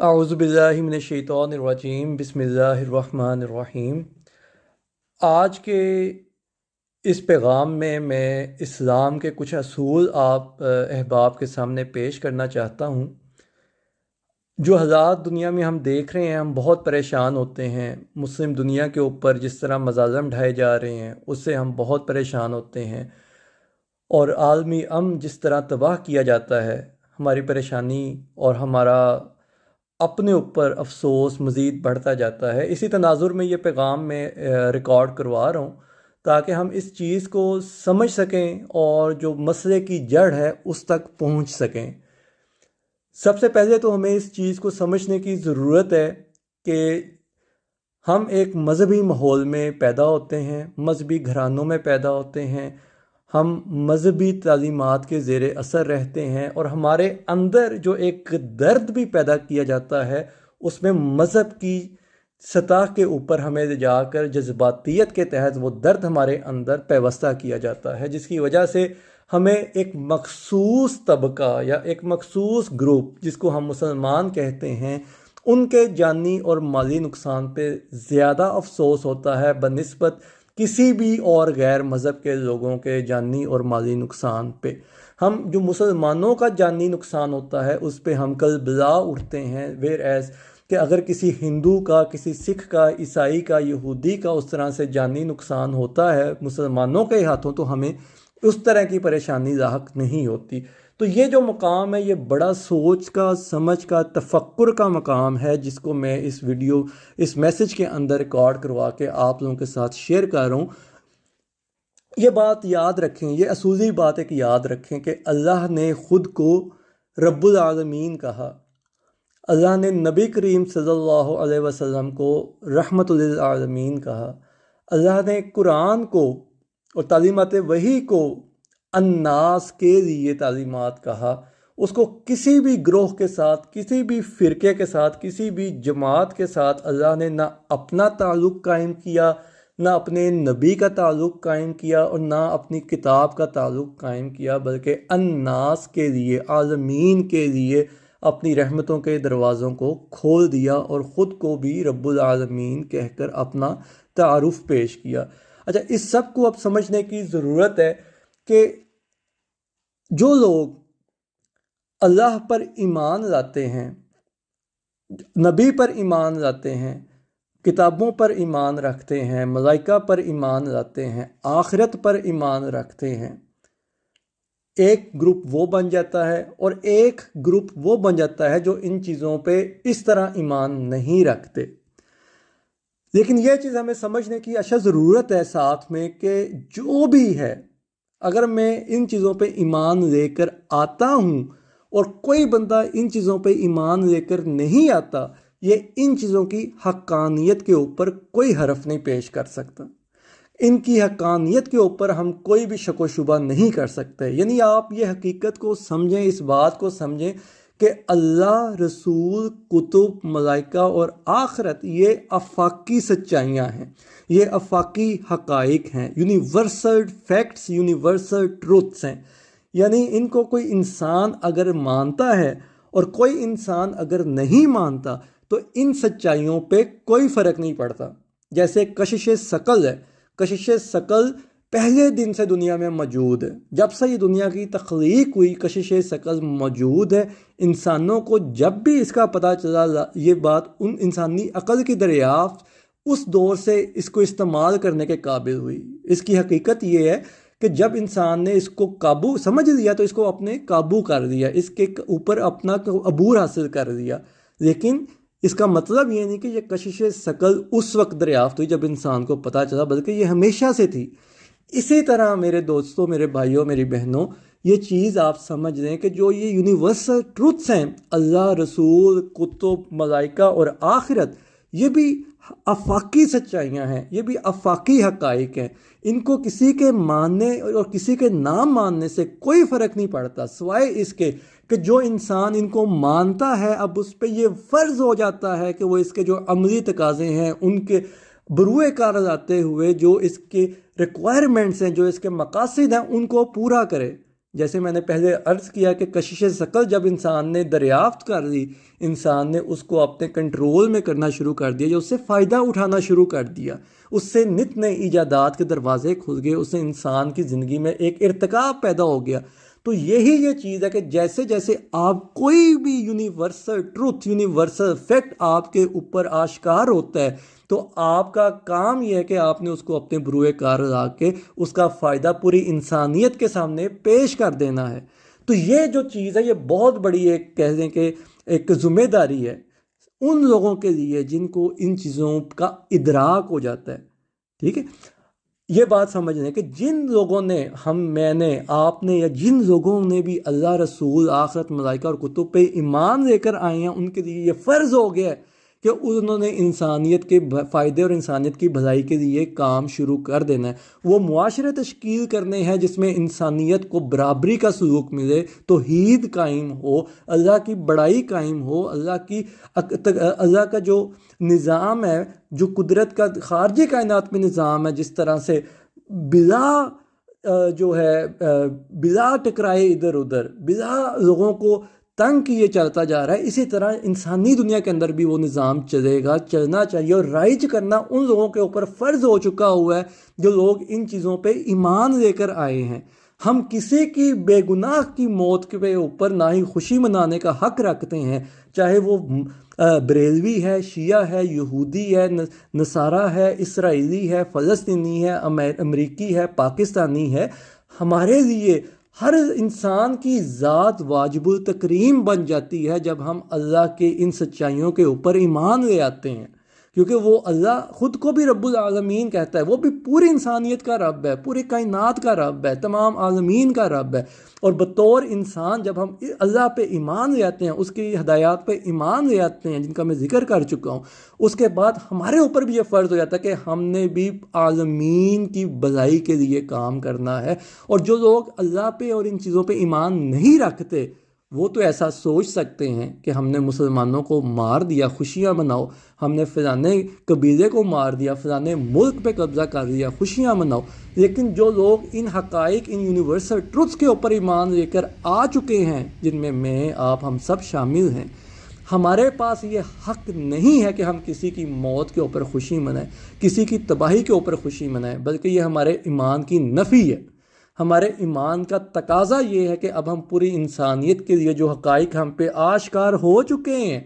اعوذ باللہ من الشیطان الرجیم بسم اللہ الرحمن الرحیم۔ آج کے اس پیغام میں اسلام کے کچھ اصول آپ احباب کے سامنے پیش کرنا چاہتا ہوں۔ جو حالات دنیا میں ہم دیکھ رہے ہیں، ہم بہت پریشان ہوتے ہیں۔ مسلم دنیا کے اوپر جس طرح مظالم ڈھائے جا رہے ہیں اس سے ہم بہت پریشان ہوتے ہیں، اور عالمی امن جس طرح تباہ کیا جاتا ہے، ہماری پریشانی اور ہمارا اپنے اوپر افسوس مزید بڑھتا جاتا ہے۔ اسی تناظر میں یہ پیغام میں ریکارڈ کروا رہا ہوں تاکہ ہم اس چیز کو سمجھ سکیں اور جو مسئلے کی جڑ ہے اس تک پہنچ سکیں۔ سب سے پہلے تو ہمیں اس چیز کو سمجھنے کی ضرورت ہے کہ ہم ایک مذہبی ماحول میں پیدا ہوتے ہیں، مذہبی گھرانوں میں پیدا ہوتے ہیں، ہم مذہبی تعلیمات کے زیر اثر رہتے ہیں، اور ہمارے اندر جو ایک درد بھی پیدا کیا جاتا ہے اس میں مذہب کی سطح کے اوپر ہمیں جا کر جذباتیت کے تحت وہ درد ہمارے اندر پیوستہ کیا جاتا ہے، جس کی وجہ سے ہمیں ایک مخصوص طبقہ یا ایک مخصوص گروپ جس کو ہم مسلمان کہتے ہیں، ان کے جانی اور مالی نقصان پہ زیادہ افسوس ہوتا ہے بنسبت کسی بھی اور غیر مذہب کے لوگوں کے جانی اور مالی نقصان پہ۔ ہم جو مسلمانوں کا جانی نقصان ہوتا ہے اس پہ ہم قلبلا اٹھتے ہیں، ویر ایز کہ اگر کسی ہندو کا، کسی سکھ کا، عیسائی کا، یہودی کا اس طرح سے جانی نقصان ہوتا ہے مسلمانوں کے ہاتھوں تو ہمیں اس طرح کی پریشانی لاحق نہیں ہوتی۔ تو یہ جو مقام ہے یہ بڑا سوچ کا، سمجھ کا، تفکر کا مقام ہے، جس کو میں اس ویڈیو، اس میسج کے اندر ریکارڈ کروا کے آپ لوگوں کے ساتھ شیئر کر رہا ہوں۔ یہ بات یاد رکھیں، یہ اصولی بات ایک یاد رکھیں کہ اللہ نے خود کو رب العالمین کہا، اللہ نے نبی کریم صلی اللہ علیہ وسلم کو رحمت للعالمین کہا، اللہ نے قرآن کو اور تعلیمات وحی کو الناس کے لیے تعلیمات کہا۔ اس کو کسی بھی گروہ کے ساتھ، کسی بھی فرقے کے ساتھ، کسی بھی جماعت کے ساتھ اللہ نے نہ اپنا تعلق قائم کیا، نہ اپنے نبی کا تعلق قائم کیا، اور نہ اپنی کتاب کا تعلق قائم کیا، بلکہ الناس کے لیے، عالمین کے لیے اپنی رحمتوں کے دروازوں کو کھول دیا اور خود کو بھی رب العالمین کہہ کر اپنا تعارف پیش کیا۔ اچھا، اس سب کو اب سمجھنے کی ضرورت ہے کہ جو لوگ اللہ پر ایمان لاتے ہیں، نبی پر ایمان لاتے ہیں، کتابوں پر ایمان رکھتے ہیں، ملائکہ پر ایمان لاتے ہیں، آخرت پر ایمان رکھتے ہیں، ایک گروپ وہ بن جاتا ہے، اور ایک گروپ وہ بن جاتا ہے جو ان چیزوں پہ اس طرح ایمان نہیں رکھتے۔ لیکن یہ چیز ہمیں سمجھنے کی اشد ضرورت ہے ساتھ میں کہ جو بھی ہے، اگر میں ان چیزوں پہ ایمان لے کر آتا ہوں اور کوئی بندہ ان چیزوں پہ ایمان لے کر نہیں آتا، یہ ان چیزوں کی حقانیت کے اوپر کوئی حرف نہیں پیش کر سکتا، ان کی حقانیت کے اوپر ہم کوئی بھی شک و شبہ نہیں کر سکتے۔ یعنی آپ یہ حقیقت کو سمجھیں، اس بات کو سمجھیں کہ اللہ، رسول، کتب، ملائکہ اور آخرت یہ آفاقی سچائیاں ہیں، یہ آفاقی حقائق ہیں، یونیورسل فیکٹس، یونیورسل ٹروتھس ہیں۔ یعنی ان کو کوئی انسان اگر مانتا ہے اور کوئی انسان اگر نہیں مانتا تو ان سچائیوں پہ کوئی فرق نہیں پڑتا۔ جیسے کشش ثقل ہے، کشش ثقل پہلے دن سے دنیا میں موجود ہے، جب سے یہ دنیا کی تخلیق ہوئی کشش ثقل موجود ہے۔ انسانوں کو جب بھی اس کا پتہ چلا، یہ بات ان انسانی عقل کی دریافت اس دور سے اس کو استعمال کرنے کے قابل ہوئی۔ اس کی حقیقت یہ ہے کہ جب انسان نے اس کو قابو سمجھ لیا تو اس کو اپنے قابو کر دیا، اس کے اوپر اپنا عبور حاصل کر دیا۔ لیکن اس کا مطلب یہ نہیں کہ یہ کشش ثقل اس وقت دریافت ہوئی جب انسان کو پتہ چلا، بلکہ یہ ہمیشہ سے تھی۔ اسی طرح میرے دوستوں، میرے بھائیوں، میری بہنوں، یہ چیز آپ سمجھ لیں کہ جو یہ یونیورسل ٹروتھس ہیں، اللہ، رسول، کتب، ملائکہ اور آخرت، یہ بھی آفاقی سچائیاں ہیں، یہ بھی آفاقی حقائق ہیں۔ ان کو کسی کے ماننے اور کسی کے نہ ماننے سے کوئی فرق نہیں پڑتا، سوائے اس کے کہ جو انسان ان کو مانتا ہے اب اس پہ یہ فرض ہو جاتا ہے کہ وہ اس کے جو عملی تقاضے ہیں ان کے بروئے کار لاتے ہوئے جو اس کے ریکوائرمنٹس ہیں، جو اس کے مقاصد ہیں، ان کو پورا کرے۔ جیسے میں نے پہلے عرض کیا کہ کشش ثقل جب انسان نے دریافت کر لی، انسان نے اس کو اپنے کنٹرول میں کرنا شروع کر دیا، جو اس سے فائدہ اٹھانا شروع کر دیا، اس سے نت نئے ایجادات کے دروازے کھل گئے، اس سے انسان کی زندگی میں ایک ارتقاب پیدا ہو گیا۔ تو یہی یہ چیز ہے کہ جیسے جیسے آپ کوئی بھی یونیورسل ٹروتھ، یونیورسل فیکٹ آپ کے اوپر آشکار ہوتا ہے، تو آپ کا کام یہ ہے کہ آپ نے اس کو اپنے بروئے کار لا کے اس کا فائدہ پوری انسانیت کے سامنے پیش کر دینا ہے۔ تو یہ جو چیز ہے، یہ بہت بڑی ایک کہہ دیں کہ ایک ذمہ داری ہے ان لوگوں کے لیے جن کو ان چیزوں کا ادراک ہو جاتا ہے، ٹھیک ہے۔ یہ بات سمجھ لیں کہ جن لوگوں نے، میں نے، آپ نے، یا جن لوگوں نے بھی اللہ، رسول، آخرت، ملائکہ اور کتب پہ ایمان لے کر آئے ہیں، ان کے لیے یہ فرض ہو گیا ہے کہ انہوں نے انسانیت کے فائدے اور انسانیت کی بھلائی کے لیے کام شروع کر دینا ہے۔ وہ معاشرے تشکیل کرنے ہیں جس میں انسانیت کو برابری کا سلوک ملے، توحید قائم ہو، اللہ کی بڑائی قائم ہو، اللہ کا جو نظام ہے، جو قدرت کا خارجی کائنات میں نظام ہے، جس طرح سے بلا ٹکرائے ادھر ادھر، بلا لوگوں کو تنگ کیے چلتا جا رہا ہے، اسی طرح انسانی دنیا کے اندر بھی وہ نظام چلے گا، چلنا چاہیے۔ اور رائج کرنا ان لوگوں کے اوپر فرض ہو چکا ہوا ہے جو لوگ ان چیزوں پہ ایمان لے کر آئے ہیں۔ ہم کسی کی بے گناہ کی موت کے اوپر نہ ہی خوشی منانے کا حق رکھتے ہیں، چاہے وہ بریلوی ہے، شیعہ ہے، یہودی ہے، نصارہ ہے، اسرائیلی ہے، فلسطینی ہے، امریکی ہے، پاکستانی ہے۔ ہمارے لیے ہر انسان کی ذات واجب التکریم بن جاتی ہے جب ہم اللہ کے ان سچائیوں کے اوپر ایمان لے آتے ہیں، کیونکہ وہ اللہ خود کو بھی رب العالمین کہتا ہے، وہ بھی پوری انسانیت کا رب ہے، پوری کائنات کا رب ہے، تمام عالمین کا رب ہے۔ اور بطور انسان جب ہم اللہ پہ ایمان لے آتے ہیں، اس کی ہدایات پہ ایمان لے آتے ہیں جن کا میں ذکر کر چکا ہوں، اس کے بعد ہمارے اوپر بھی یہ فرض ہو جاتا ہے کہ ہم نے بھی عالمین کی بھلائی کے لیے کام کرنا ہے۔ اور جو لوگ اللہ پہ اور ان چیزوں پہ ایمان نہیں رکھتے، وہ تو ایسا سوچ سکتے ہیں کہ ہم نے مسلمانوں کو مار دیا، خوشیاں مناؤ، ہم نے فلانے قبیلے کو مار دیا، فلانے ملک پہ قبضہ کر دیا، خوشیاں مناؤ۔ لیکن جو لوگ ان حقائق، ان یونیورسل ٹروتھس کے اوپر ایمان لے کر آ چکے ہیں، جن میں آپ، ہم سب شامل ہیں، ہمارے پاس یہ حق نہیں ہے کہ ہم کسی کی موت کے اوپر خوشی منائیں، کسی کی تباہی کے اوپر خوشی منائیں، بلکہ یہ ہمارے ایمان کی نفی ہے۔ ہمارے ایمان کا تقاضا یہ ہے کہ اب ہم پوری انسانیت کے لیے جو حقائق ہم پہ آشکار ہو چکے ہیں،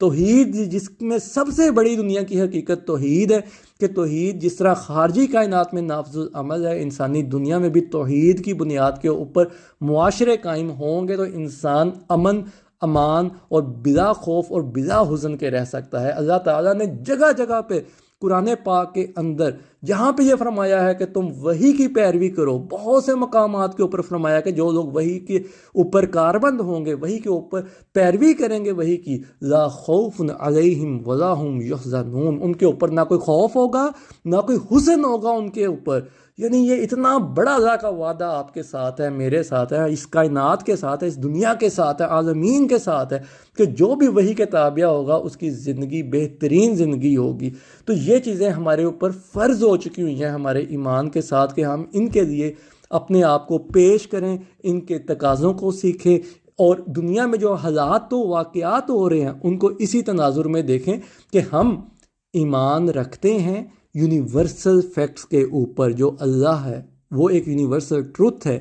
توحید، جس میں سب سے بڑی دنیا کی حقیقت توحید ہے، کہ توحید جس طرح خارجی کائنات میں نافذ العمل ہے، انسانی دنیا میں بھی توحید کی بنیاد کے اوپر معاشرے قائم ہوں گے تو انسان امن، امان اور بلا خوف اور بلا حزن کے رہ سکتا ہے۔ اللہ تعالیٰ نے جگہ جگہ پہ قرآن پاک کے اندر جہاں پہ یہ فرمایا ہے کہ تم وحی کی پیروی کرو، بہت سے مقامات کے اوپر فرمایا کہ جو لوگ وحی کے اوپر کاربند ہوں گے، وحی کے اوپر پیروی کریں گے وحی کی، لا خوف علیہم ولا ہم یحزنون، ان کے اوپر نہ کوئی خوف ہوگا، نہ کوئی حزن ہوگا ان کے اوپر۔ یعنی یہ اتنا بڑا اللہ کا وعدہ آپ کے ساتھ ہے، میرے ساتھ ہے، اس کائنات کے ساتھ ہے، اس دنیا کے ساتھ ہے، عالمین کے ساتھ ہے، کہ جو بھی وحی کے تابع ہوگا اس کی زندگی بہترین زندگی ہوگی۔ تو یہ چیزیں ہمارے اوپر فرض ہو چکی ہوئی ہیں ہمارے ایمان کے ساتھ کہ ہم ان کے لیے اپنے آپ کو پیش کریں، ان کے تقاضوں کو سیکھیں، اور دنیا میں جو حالات و واقعات ہو رہے ہیں ان کو اسی تناظر میں دیکھیں کہ ہم ایمان رکھتے ہیں یونیورسل فیکٹس کے اوپر۔ جو اللہ ہے وہ ایک یونیورسل ٹروتھ ہے،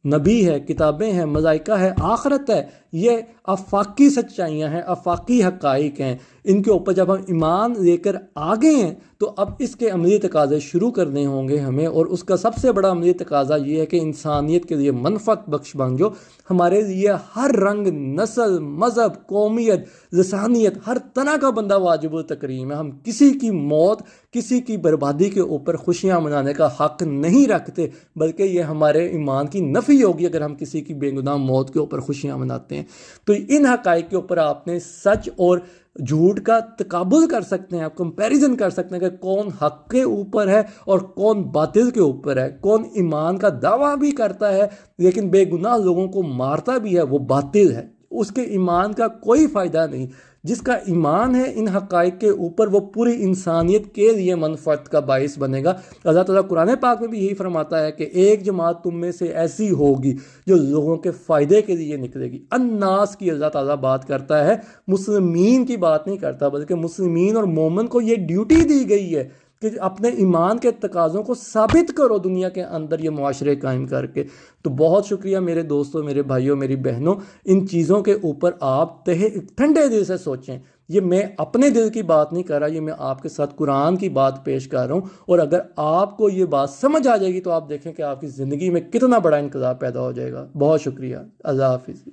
نبی ہے، کتابیں ہیں، ملائکہ ہے، آخرت ہے، یہ آفاقی سچائیاں ہیں، آفاقی حقائق ہیں۔ ان کے اوپر جب ہم ایمان لے کر آگے ہیں تو اب اس کے عملی تقاضے شروع کرنے ہوں گے ہمیں، اور اس کا سب سے بڑا عملی تقاضا یہ ہے کہ انسانیت کے لیے منفعت بخش بن جو ہمارے لیے ہر رنگ، نسل، مذہب، قومیت، لسانیت، ہر طرح کا بندہ واجب التکریم ہے۔ ہم کسی کی موت، کسی کی بربادی کے اوپر خوشیاں منانے کا حق نہیں رکھتے، بلکہ یہ ہمارے ایمان کی نفی ہوگی اگر ہم کسی کی بے گناہ موت کے اوپر خوشیاں مناتے ہیں۔ تو ان حقائق کے اوپر آپ نے سچ اور جھوٹ کا تقابل کر سکتے ہیں، آپ کمپیریزن کر سکتے ہیں کہ کون حق کے اوپر ہے اور کون باطل کے اوپر ہے، کون ایمان کا دعویٰ بھی کرتا ہے لیکن بے گناہ لوگوں کو مارتا بھی ہے، وہ باطل ہے، اس کے ایمان کا کوئی فائدہ نہیں۔ جس کا ایمان ہے ان حقائق کے اوپر وہ پوری انسانیت کے لیے منفعت کا باعث بنے گا۔ اللہ تعالیٰ قرآن پاک میں بھی یہی فرماتا ہے کہ ایک جماعت تم میں سے ایسی ہوگی جو لوگوں کے فائدے کے لیے نکلے گی۔ الناس کی اللہ تعالیٰ بات کرتا ہے، مسلمین کی بات نہیں کرتا، بلکہ مسلمین اور مومن کو یہ ڈیوٹی دی گئی ہے کہ اپنے ایمان کے تقاضوں کو ثابت کرو دنیا کے اندر یہ معاشرے قائم کر کے۔ تو بہت شکریہ میرے دوستوں، میرے بھائیوں، میری بہنوں، ان چیزوں کے اوپر آپ ٹھنڈے دل سے سوچیں۔ یہ میں اپنے دل کی بات نہیں کر رہا، یہ میں آپ کے ساتھ قرآن کی بات پیش کر رہا ہوں، اور اگر آپ کو یہ بات سمجھ آ جائے گی تو آپ دیکھیں کہ آپ کی زندگی میں کتنا بڑا انقلاب پیدا ہو جائے گا۔ بہت شکریہ، اللہ حافظ۔